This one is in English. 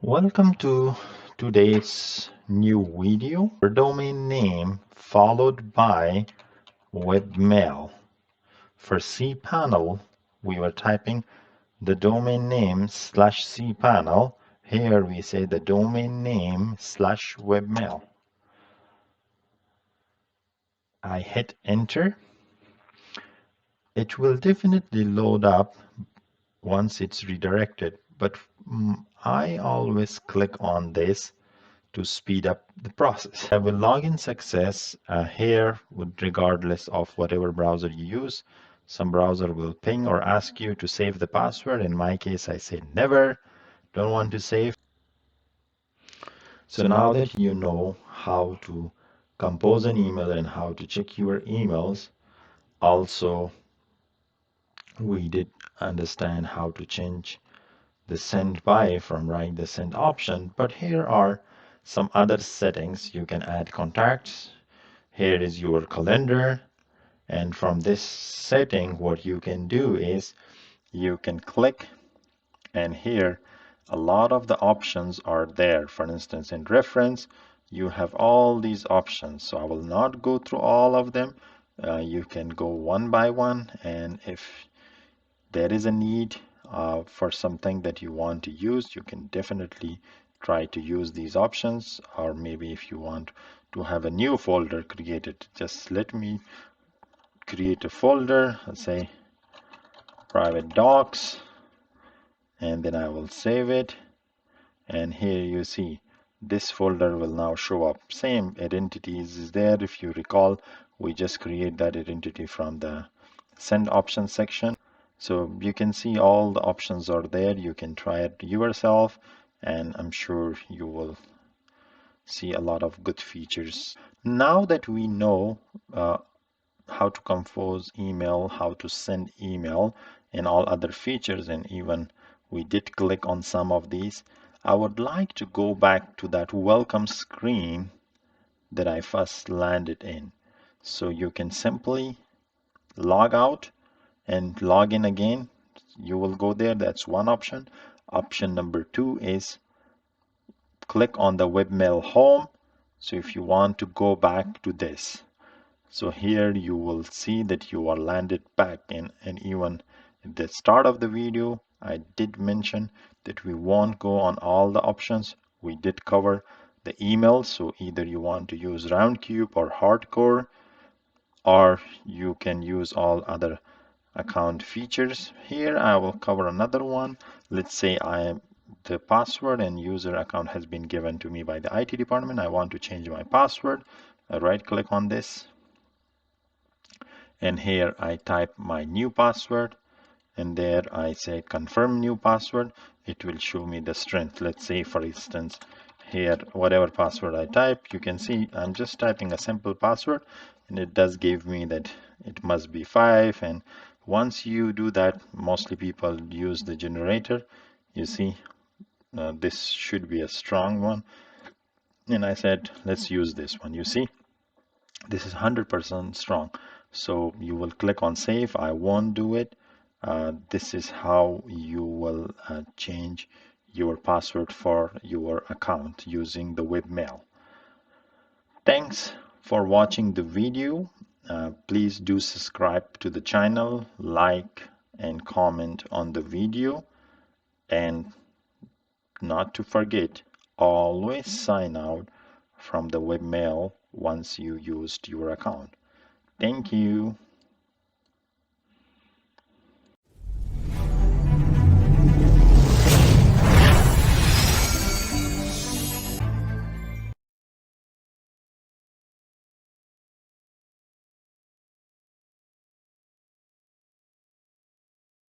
Welcome to today's new video. Our domain name followed by Webmail. For cPanel, we were typing the domain name /cPanel. Here we say the domain name /webmail. I hit enter. It will definitely load up once it's redirected, but I always click on this to speed up the process. I will log in success here regardless of whatever browser you use. Some browser will ping or ask you to save the password. In my case, I say never, don't want to save. So now that you know how to compose an email and how to check your emails, also we did understand how to change the send by from write the send option, but here are some other settings. You can add contacts. Here is your calendar, and from this setting what you can do is you can click, and here a lot of the options are there. For instance, in reference you have all these options, so I will not go through all of them. You can go one by one, and if there is a need for something that you want to use, you can definitely try to use these options. Or maybe if you want to have a new folder created, just let me create a folder, let's say private docs, and then I will save it. And here you see this folder will now show up. Same identities is there. If you recall, we just create that identity from the send option section. So you can see all the options are there. You can try it yourself, and I'm sure you will see a lot of good features. Now that we know how to compose email, how to send email, and all other features, and even we did click on some of these, I would like to go back to that welcome screen that I first landed in. So you can simply log out and log in again. You will go there. That's one option. Option number two is click on the webmail home. So if you want to go back to this, so here you will see that you are landed back in. And even at the start of the video I did mention that we won't go on all the options. We did cover the email, so either you want to use roundcube or hardcore, or you can use all other account features. Here I will cover another one. Let's say the password and user account has been given to me by the IT department. I want to change my password. I right click on this, and here I type my new password, and there I say confirm new password. It will show me the strength. Let's say for instance here whatever password I type, you can see I'm just typing a simple password, and it does give me that it must be 5. And once you do that, mostly people use the generator. You see this should be a strong one, and I said let's use this one. You see this is 100% strong, so you will click on save. I won't do it. This is how you will change your password for your account using the webmail. Thanks for watching the video. Please do subscribe to the channel, like and comment on the video, and not to forget, always sign out from the webmail once you used your account. Thank you.